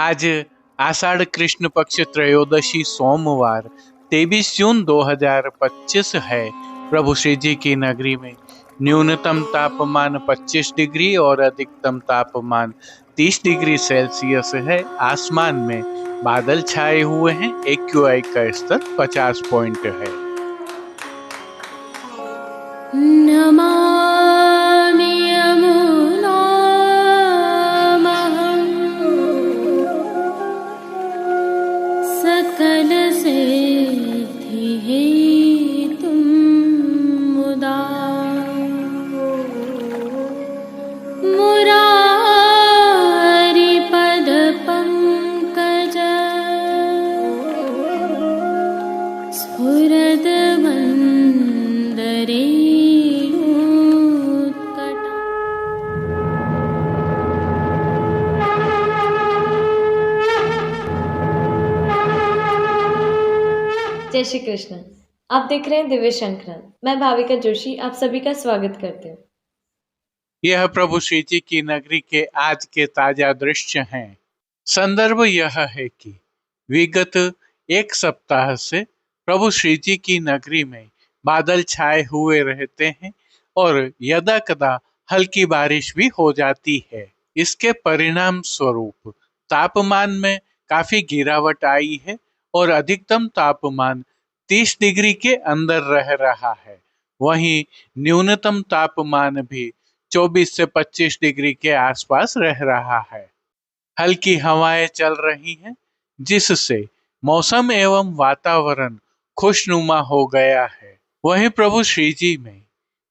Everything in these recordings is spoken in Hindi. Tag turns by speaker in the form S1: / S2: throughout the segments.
S1: आज आषाढ़ कृष्ण पक्ष त्रयोदशी सोमवार 23 जून 2025 है। प्रभु श्री जी की नगरी में न्यूनतम तापमान 25 डिग्री और अधिकतम तापमान 30 डिग्री सेल्सियस है। आसमान में बादल छाए हुए हैं। AQI का स्तर 50 पॉइंट है।
S2: नमामि यमुनामहं सकलसिद्धिहेतुं मुदा मुरारिपदपङ्कज स्फुरद्वन्दरे
S3: जय श्री कृष्ण। आप देख रहे हैं दिव्य शंखनाद। मैं भाविका जोशी आप सभी का स्वागत करती हूँ।
S1: यह प्रभु श्री जी की नगरी के आज के ताजा दृश्य हैं। संदर्भ यह है कि विगत एक सप्ताह से प्रभु श्री जी की नगरी में बादल छाए हुए रहते हैं और यदा कदा हल्की बारिश भी हो जाती है। इसके परिणाम स्वरूप तापमान में काफी गिरावट आई है और अधिकतम तापमान 30 डिग्री के अंदर रह रहा है। वहीं न्यूनतम तापमान भी 24 से 25 डिग्री के आसपास रह रहा है। हल्की हवाएं चल रही हैं, जिससे मौसम एवं वातावरण खुशनुमा हो गया है। वहीं प्रभु श्री जी में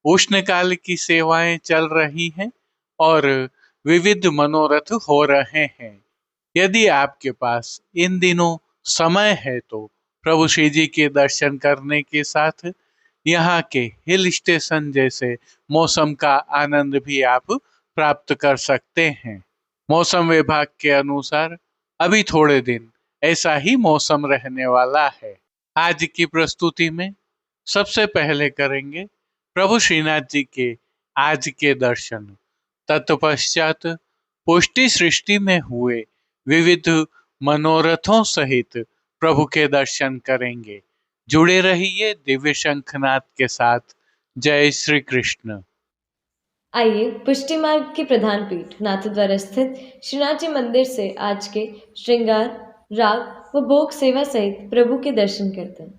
S1: उष्णकाल की सेवाएं चल रही हैं और विविध मनोरथ हो रहे हैं। यदि आपके पास इन दिनों समय है तो प्रभु श्री जी के दर्शन करने के साथ यहाँ के हिल स्टेशन जैसे मौसम का आनंद भी आप प्राप्त कर सकते हैं। मौसम विभाग के अनुसार अभी थोड़े दिन ऐसा ही मौसम रहने वाला है। आज की प्रस्तुति में सबसे पहले करेंगे प्रभु श्रीनाथ जी के आज के दर्शन। तत्पश्चात पुष्टि सृष्टि में हुए विविध मनोरथों सहित प्रभु के दर्शन करेंगे। जुड़े रहिए दिव्य शंखनाद के साथ। जय श्री कृष्ण।
S3: आइए पुष्टि मार्ग की प्रधान पीठ नाथद्वारा स्थित श्रीनाथ जी मंदिर से आज के श्रृंगार, राग व भोग सेवा सहित प्रभु के दर्शन करते हैं।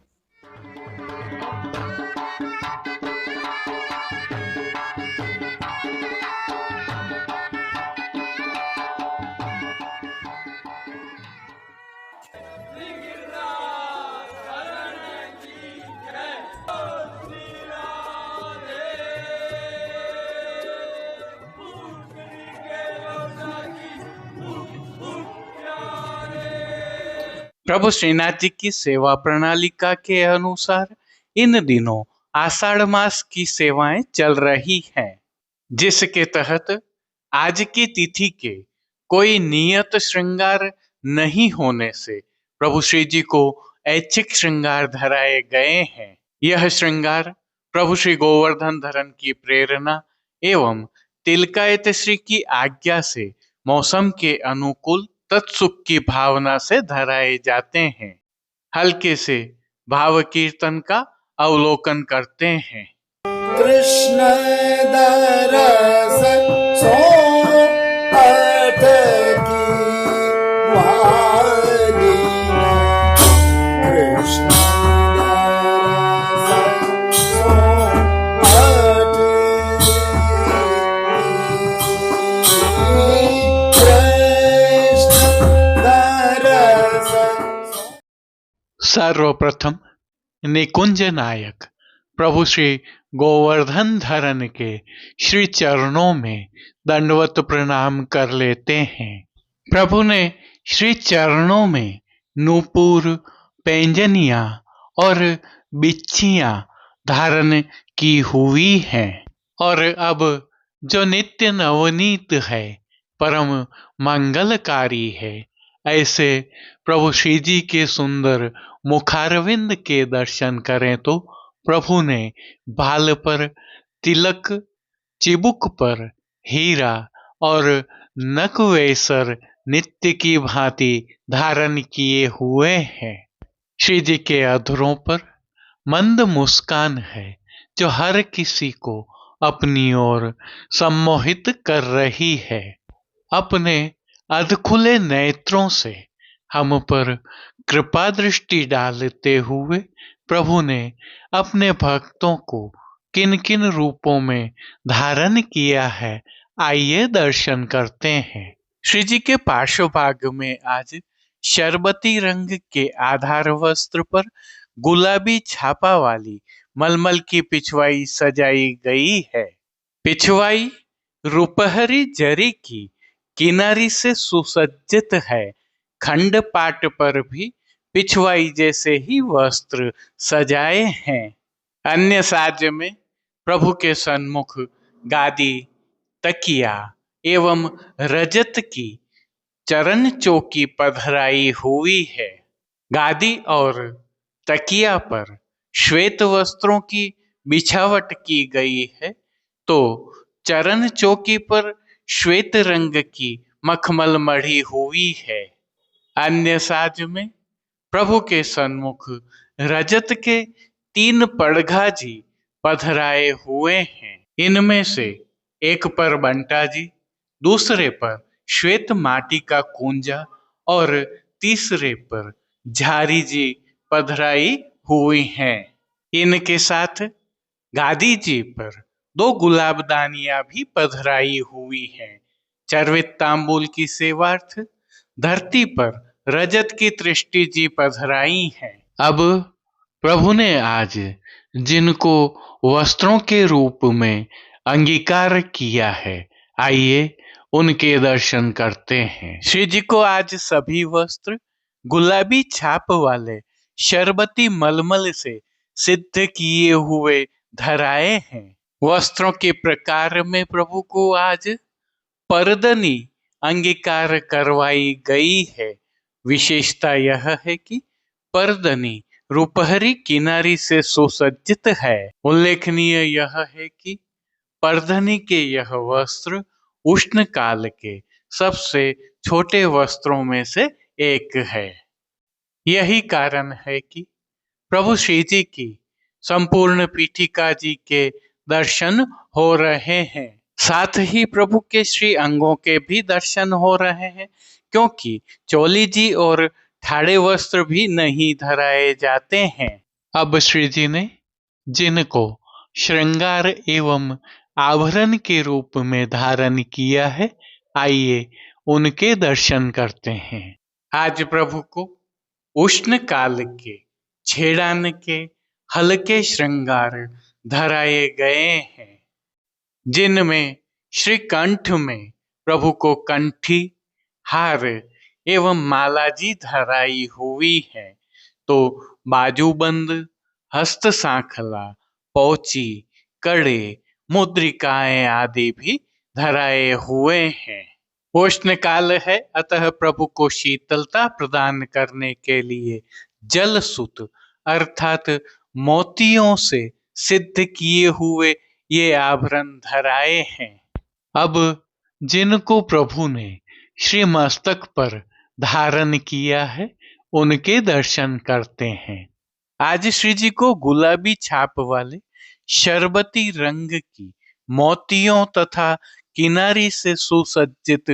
S1: प्रभु श्रीनाथ जी की सेवा प्रणालिका के अनुसार इन दिनों आषाढ़ मास की सेवाएं चल रही हैं, जिसके तहत आज की तिथि के कोई नियत श्रृंगार नहीं होने से प्रभु श्री जी को ऐच्छिक श्रृंगार धराए गए हैं। यह श्रृंगार प्रभु श्री गोवर्धन धरन की प्रेरणा एवं तिलकायत श्री की आज्ञा से मौसम के अनुकूल तत्सुख की भावना से धराए जाते हैं। हल्के से भाव कीर्तन का अवलोकन करते हैं।
S4: कृष्ण दरस सो अठ की वाली कृष्ण दरस सो अठ कृष्ण दरस।
S1: सर्वप्रथम निकुंज नायक प्रभु श्री गोवर्धन धरन के श्री चरणों में दंडवत प्रणाम कर लेते हैं। प्रभु ने श्री चरणों में नूपुर, पैंजनिया और बिच्छियां धारण की हुई हैं और अब जो नित्य नवनीत है, परम मंगलकारी है, ऐसे प्रभु श्री जी के सुंदर मुखारविंद के दर्शन करें तो प्रभु ने बाल पर तिलक, चिबुक पर हीरा और नकवेसर नित्य की भांति धारण किए हुए हैं। श्री जी के अधरों पर मंद मुस्कान है जो हर किसी को अपनी ओर सम्मोहित कर रही है। अपने अधखुले नेत्रों से हम पर कृपा दृष्टि डालते हुए प्रभु ने अपने भक्तों को किन किन रूपों में धारण किया है, आइए दर्शन करते हैं। श्री जी के पार्श्व भाग में आज शरबती रंग के आधार वस्त्र पर गुलाबी छापा वाली मलमल की पिछवाई सजाई गई है। पिछवाई रुपहरी जरी की किनारी से सुसज्जित है। खंड पाट पर भी पिछवाई जैसे ही वस्त्र सजाए हैं। अन्य साज में प्रभु के सन्मुख गादी, तकिया एवं रजत की चरण चौकी पधराई हुई है। गादी और तकिया पर श्वेत वस्त्रों की बिछावट की गई है, तो चरण चौकी पर श्वेत रंग की मखमल मढ़ी हुई है। अन्य साज में प्रभु के सन्मुख रजत के 3 पड़घा जी पधराए हुए हैं। इनमें से एक पर बंटा जी, दूसरे पर श्वेत माटी का कुंजा और तीसरे पर झारी जी पधराई हुई हैं। इनके साथ गादी जी पर 2 गुलाबदानियां भी पधराई हुई हैं। चर्वित तांबूल की सेवार्थ धरती पर रजत की तृष्टि जी पधराई हैं। अब प्रभु ने आज जिनको वस्त्रों के रूप में अंगीकार किया है, आइए उनके दर्शन करते हैं। श्री जी को आज सभी वस्त्र गुलाबी छाप वाले शरबती मलमल से सिद्ध किए हुए धराए हैं। वस्त्रों के प्रकार में प्रभु को आज परदनी अंगीकार करवाई गई है। विशेषता यह है कि परदनी रुपहरी किनारी से सुसज्जित है। उल्लेखनीय यह है कि परधनी के यह वस्त्र उष्ण काल के सबसे छोटे वस्त्रों में से एक है। यही कारण है कि प्रभु श्री जी की संपूर्ण पीठिका जी के दर्शन हो रहे हैं। साथ ही प्रभु के श्री अंगों के भी दर्शन हो रहे हैं, क्योंकि चोली जी और ठाड़े वस्त्र भी नहीं धराए जाते हैं। अब श्री जी ने जिनको श्रृंगार एवं आभरण के रूप में धारण किया है, आइए उनके दर्शन करते हैं। आज प्रभु को उष्ण काल के छेड़ान के हल्के श्रृंगार धराए गए हैं, जिनमें श्री कंठ में प्रभु को कंठी, हार एवं माला जी धराई हुई है, तो बाजूबंद, हस्त सांखला, पौची, कड़े, मुद्रिकाएं आदि भी धराए हुए हैं। उष्ण काल है, अतः प्रभु को शीतलता प्रदान करने के लिए जलसुत अर्थात मोतियों से सिद्ध किए हुए ये आभरण धराए हैं। अब जिनको प्रभु ने श्री मस्तक पर धारण किया है, उनके दर्शन करते हैं। आज श्री जी को गुलाबी छाप वाले शरबती रंग की मोतियों तथा किनारी से सुसज्जित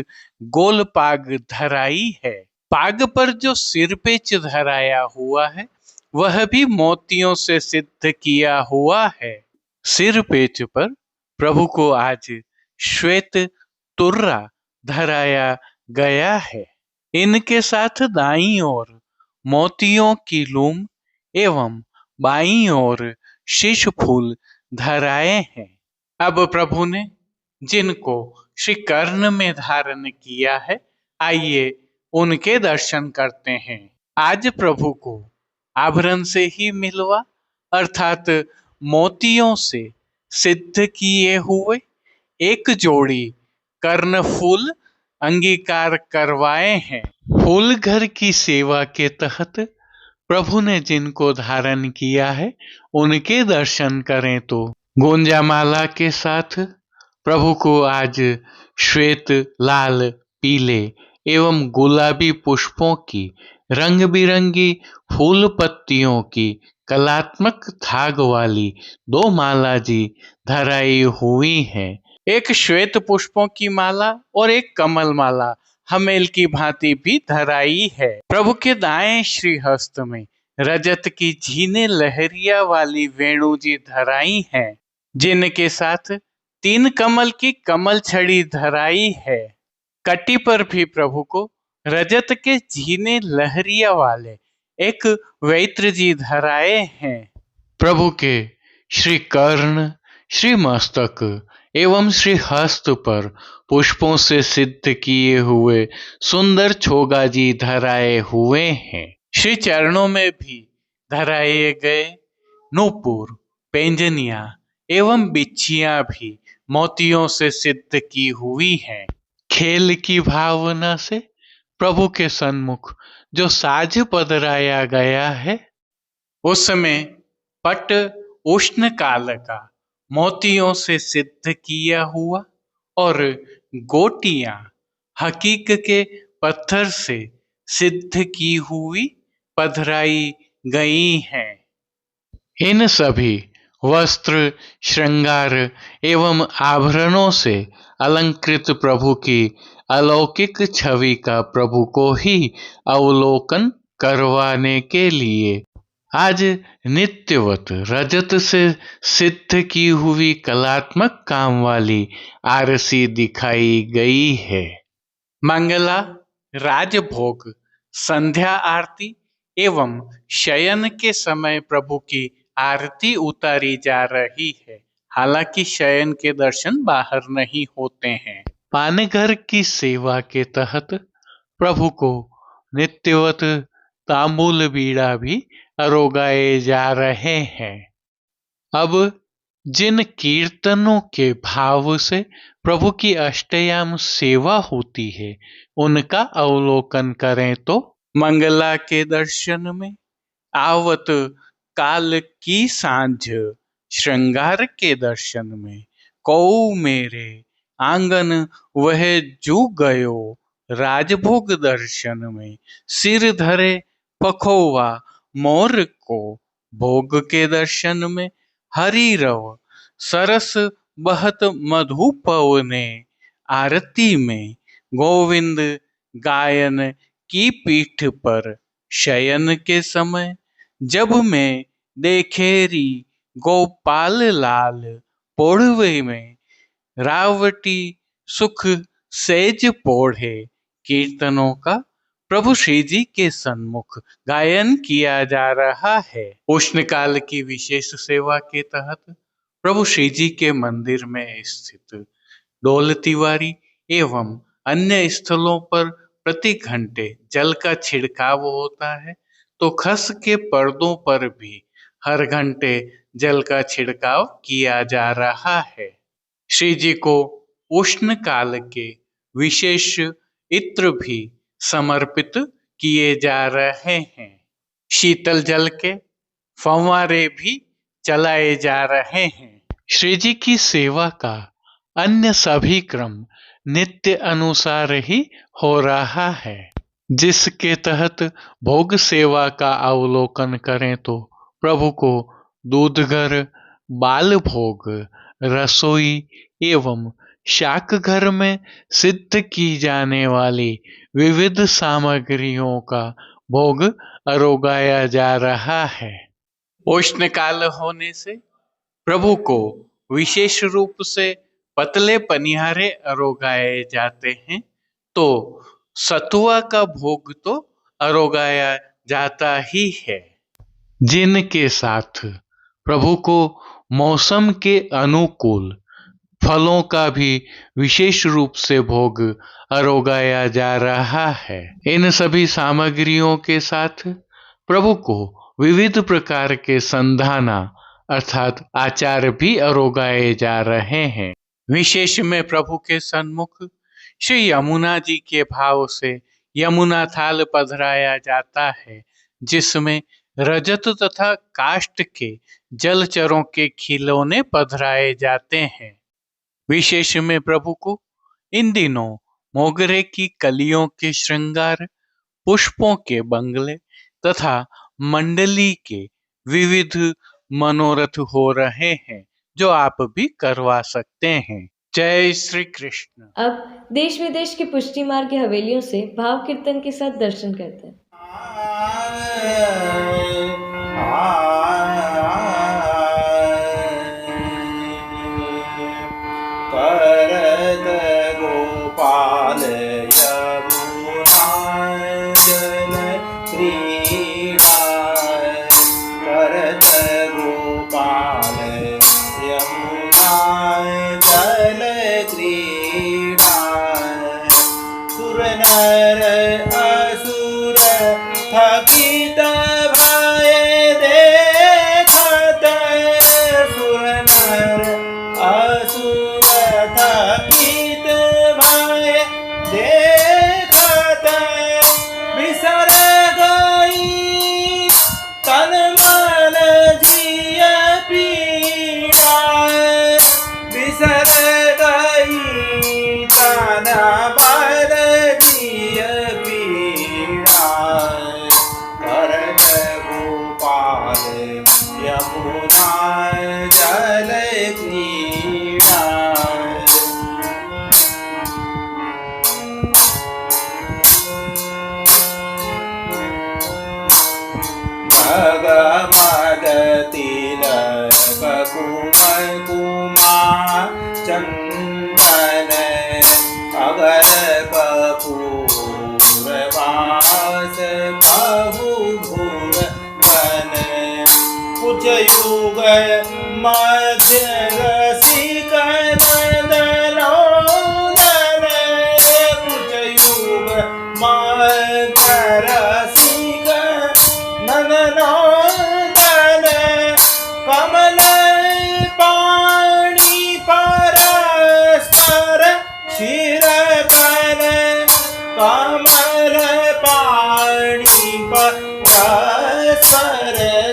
S1: गोल पाग धराई है। पाग पर जो सिरपेच धराया हुआ है, वह भी मोतियों से सिद्ध किया हुआ है। सिरपेच पर प्रभु को आज श्वेत तुर्रा धराया गया है। इनके साथ दाईं ओर मोतियों की लूम एवं बाईं ओर शीश फूल धराए हैं। अब प्रभु ने जिनको श्री कर्ण में धारण किया है, आइए उनके दर्शन करते हैं। आज प्रभु को आभरण से ही मिलवा अर्थात मोतियों से सिद्ध किए हुए एक जोड़ी कर्ण फूल अंगीकार करवाए हैं। फूल घर की सेवा के तहत प्रभु ने जिनको धारण किया है, उनके दर्शन करें तो गोंजामाला के साथ प्रभु को आज श्वेत, लाल, पीले एवं गुलाबी पुष्पों की, रंग बिरंगी फूल पत्तियों की कलात्मक थाग वाली 2 माला जी धराई हुई हैं। एक श्वेत पुष्पों की माला और एक कमल माला हमेल की भांति भी धराई है। प्रभु के दाएं श्रीहस्त में रजत की झीने लहरिया वाली वेणु जी धराई हैं, जिनके साथ 3 कमल की कमल छड़ी धराई है। कटी पर भी प्रभु को रजत के झीने लहरिया वाले एक वैत्र जी धराए हैं। प्रभु के श्री कर्ण, श्री मस्तक एवं श्री हस्त पर पुष्पों से सिद्ध किए हुए सुंदर छोगा जी धराए हुए हैं। श्री चरणों में भी धराए गए नूपुर, पेंजनिया एवं बिच्छियां भी मोतियों से सिद्ध की हुई हैं। खेल की भावना से प्रभु के सन्मुख जो साज पधराया गया है, उसमें पट उष्ण काल का मोतियों से सिद्ध किया हुआ और गोटियां हकीक के पत्थर से सिद्ध की हुई पधराई गई हैं। इन सभी वस्त्र, श्रृंगार एवं आभरणों से अलंकृत प्रभु की अलौकिक छवि का प्रभु को ही अवलोकन करवाने के लिए आज नित्यवत रजत से सिद्ध की हुई कलात्मक काम वाली आरसी दिखाई गई है। मंगला, राजभोग, संध्या आरती एवं शयन के समय प्रभु की आरती उतारी जा रही है। हालांकि शयन के दर्शन बाहर नहीं होते हैं। पानघर की सेवा के तहत प्रभु को नित्यवत तांबूल बीड़ा भी अरोगाए जा रहे हैं। अब जिन कीर्तनों के भाव से प्रभु की अष्टयाम सेवा होती है, उनका अवलोकन करें तो मंगला के दर्शन में आवत काल की सांझ, श्रृंगार के दर्शन में कौ मेरे आंगन वह जू गयो, राजभोग दर्शन में सिर धरे पखोवा मोर को, भोग के दर्शन में हरि रव सरस बहत मधु पवने, आरती में गोविंद गायन की पीठ पर शयन के समय जब मैं देखेरी गोपाल लाल, पोढ़वे में रावटी सुख सेज पोढ़े, कीर्तनों का प्रभु श्री जी के सन्मुख गायन किया जा रहा है। उष्णकाल की विशेष सेवा के तहत प्रभु श्री जी के मंदिर में स्थित डोल तिवारी एवं अन्य स्थलों पर प्रति घंटे जल का छिड़काव होता है, तो खस के पर्दों पर भी हर घंटे जल का छिड़काव किया जा रहा है। श्री जी को उष्ण काल के विशेष इत्र भी समर्पित किए जा रहे हैं। शीतल जल के फव्वारे भी चलाए जा रहे हैं। श्री जी की सेवा का अन्य सभी क्रम नित्य अनुसार ही हो रहा है, जिसके तहत भोग सेवा का अवलोकन करें तो प्रभु को दूधघर, बाल भोग, रसोई एवं शाक घर में सिद्ध की जाने वाली विविध सामग्रियों का भोग अरोगाया जा रहा है। उष्ण काल होने से प्रभु को विशेष रूप से पतले पनिहारे अरोगाए जाते हैं, तो सतुआ का भोग तो अरोगाया जाता ही है, जिनके साथ प्रभु को मौसम के अनुकूल फलों का भी विशेष रूप से भोग अरोगाया जा रहा है। इन सभी सामग्रियों के साथ प्रभु को विविध प्रकार के संधाना अर्थात आचार भी अरोगाए जा रहे हैं। विशेष में प्रभु के सन्मुख श्री यमुना जी के भाव से यमुना थाल पधराया जाता है, जिसमें रजत तथा काष्ठ के जलचरों के खिलौने पधराए जाते हैं। विशेष में प्रभु को इन दिनों मोगरे की कलियों के श्रृंगार, पुष्पों के बंगले तथा मंडली के विविध मनोरथ हो रहे हैं, जो आप भी करवा सकते हैं। जय श्री कृष्ण।
S3: अब देश विदेश की पुष्टि मार्ग की हवेलियों से भाव कीर्तन के साथ दर्शन करते हैं।
S4: करत गोपाल यमुना जल क्रीडा, करत गोपाल यमुना जल क्रीडा, सुर नर असुर थकित भय देखत, सुर नर असुर थकित भय देखत, बिसर गई तन मन जिय पीड़ा, बिसर गई तन मन जिय पीड़ा, करत गोपाल यमुना जल क्रीडा। भगमद तिलक कुमकुमा चंदन, अगर कपूर वास बहु भुवन, कुछ युग मध्य रसिक नंदनोदन, कुछ युग मध्य रसिक नंदनोदन, कमल पाणि परस्पर क्षीरकन, कमल पाणि परस्पर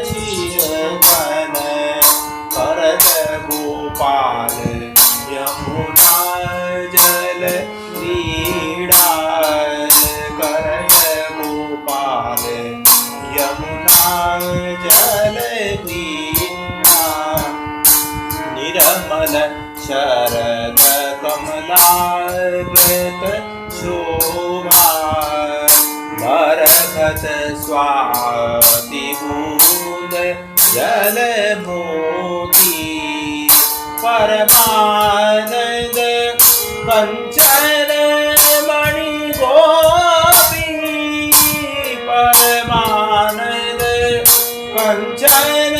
S4: क्षीरकन, करत गोपाल यमुना जल क्रीडा, करत गोपाल यमुना जल क्रीडा, निर्मल शरद कमलाकृत शोभा, बरखत स्वाति बूंद जल मोती, परमानंद कंचन मणि गोपी, परमानंद कंचन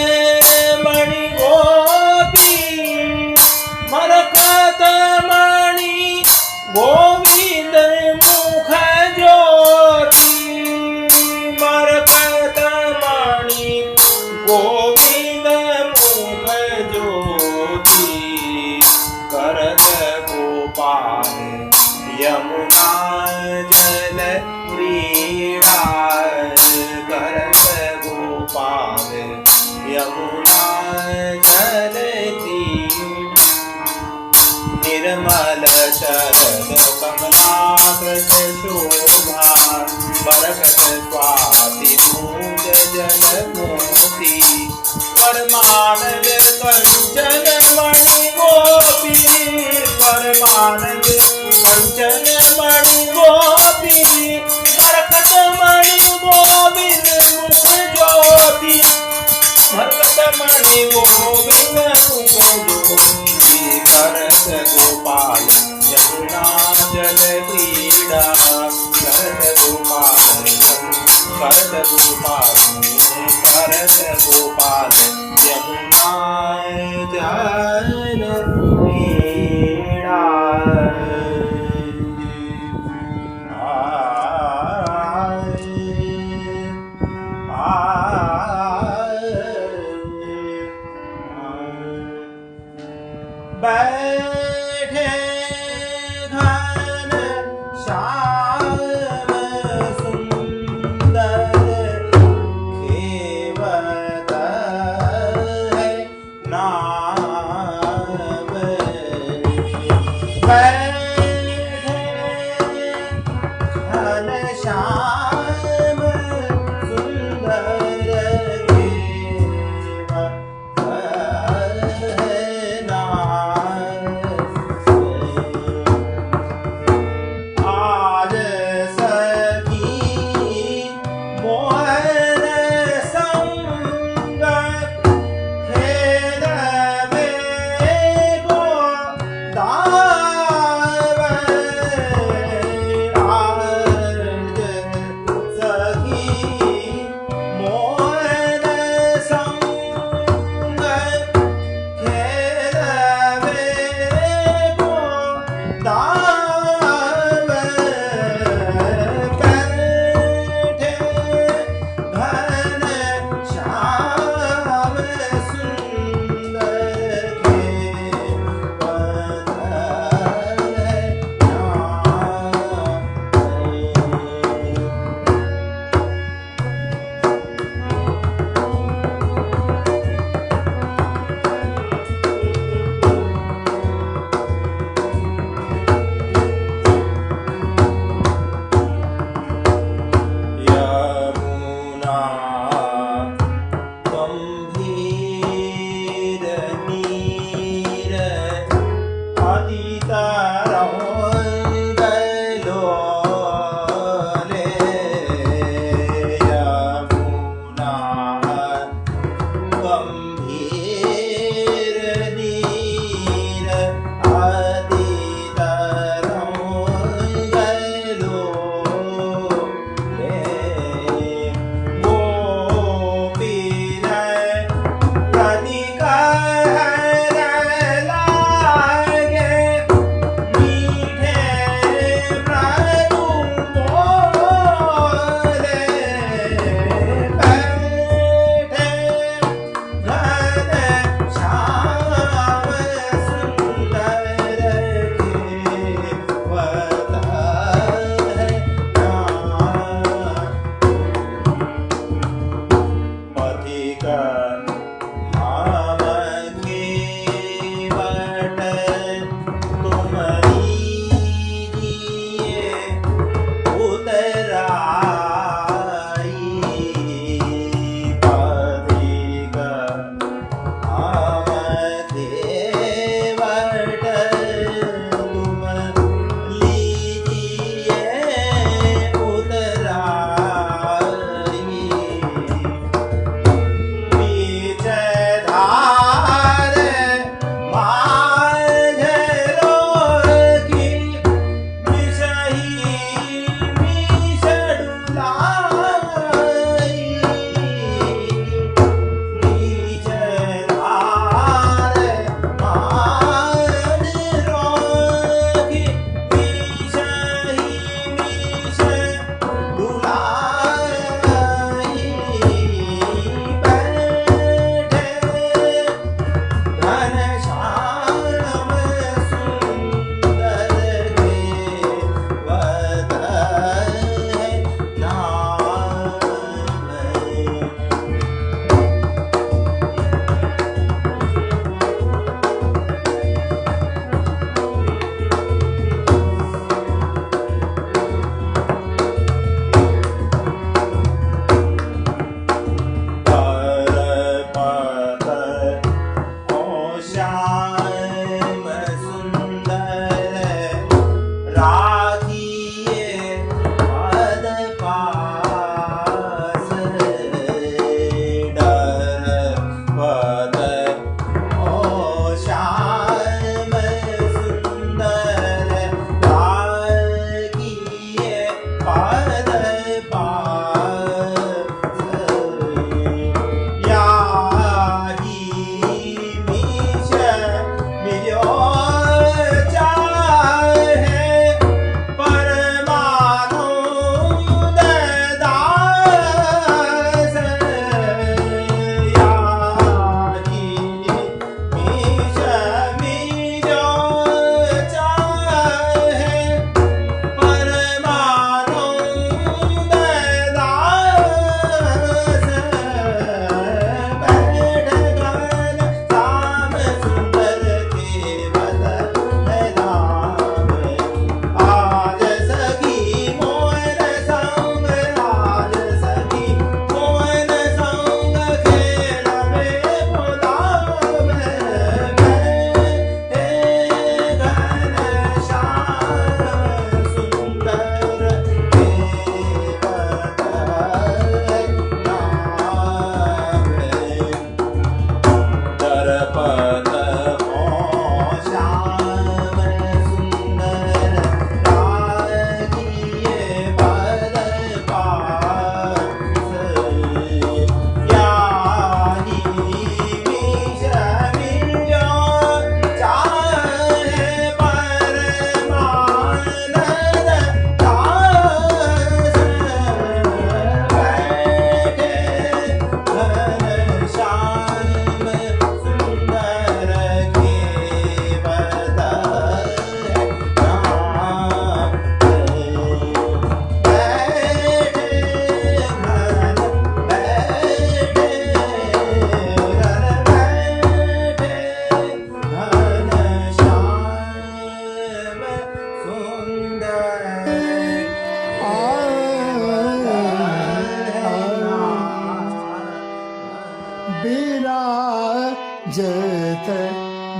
S4: मणि गोपी, मरकत मणि गोविंद मुख ज्योति, मरकत मणि गोविंद मुख ज्योति, करत गोपाल यमुना जल क्रीडा, करत गोपाल यमुना जल क्रीडा, निर्मल शरद कमलाकृत शोभा, बरखत स्वाति बूंद जल मोती, परमानंद कंचन मणि गोपी, परमानंद कंचन मणि गोपी, बरखत मणि गोविंद मुख ज्योति, बरखत मणि गोविंद मुख ज्योति, करत गोपाल यमुना जल क्रीडा, करत गोपाल करत गोपाल करत गोपाल यमुना जल क्रीडा। बैठे घन श्याम सुंदर, खेवत है नाम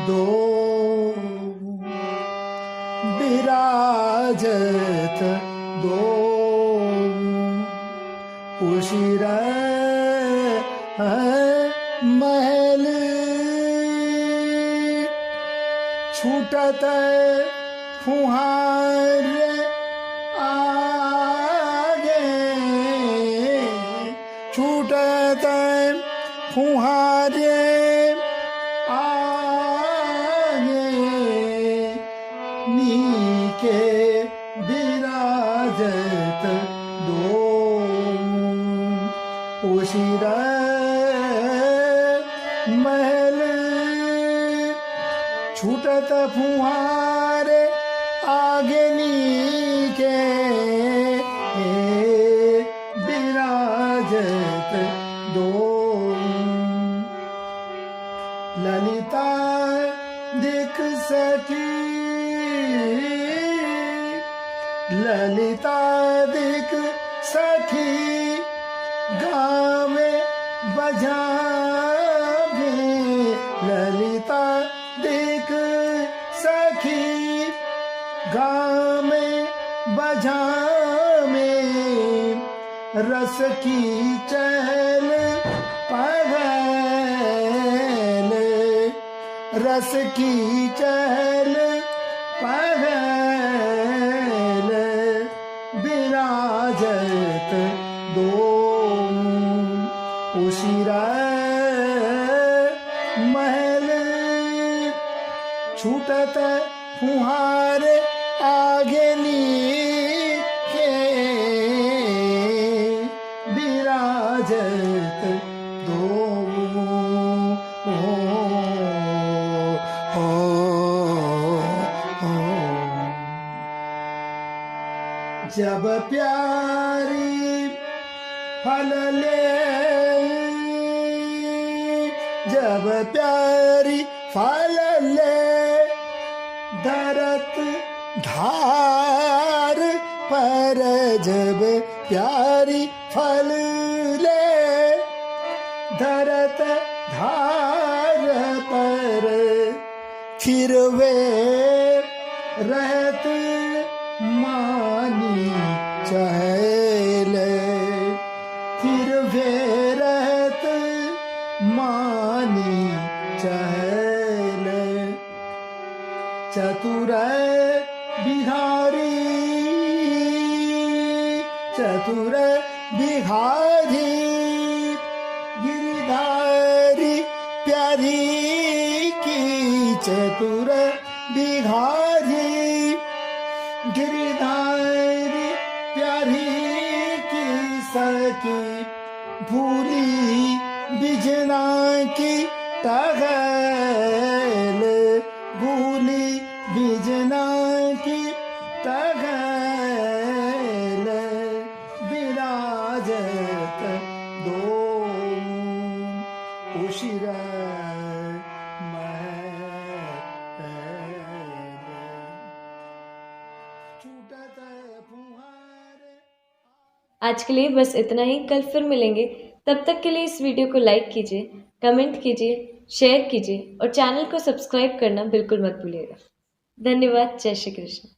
S5: दो विराजत दो उशिर महल छूटत फुहार आगे छूटत फुहार आगे नीके विराजत दो उशिर महल छूटत फुहार आगे नीके विराजत दो ललिता दिख सखी ललिता दिख सखी गावे बजावे ललिता दिख सखी गावे बजावे रस की चहल पहल रस की चहल पहल विराजत दो उशिर महल छूटत फुहार आगे नीके विराजत दो जब प्यारी फल ले जब प्यारी फल ले दरत धार पर जब प्यारी फल ले धरत धार पर फिर वे रहत मानी चहल फिर वे रहत मानी चहल चतुर बिहारी चतुर बिहारी गिरधारी प्यारी की चतुर बिहारी गिरधारी प्यारी की सकी भूली बिजना की टहल भूली बिजना की टहल विराजत दो उशिर
S3: आज के लिए बस इतना ही। कल फिर मिलेंगे। तब तक के लिए इस वीडियो को लाइक कीजिए, कमेंट कीजिए, शेयर कीजिए और चैनल को सब्सक्राइब करना बिल्कुल मत भूलिएगा। धन्यवाद। जय श्री कृष्ण।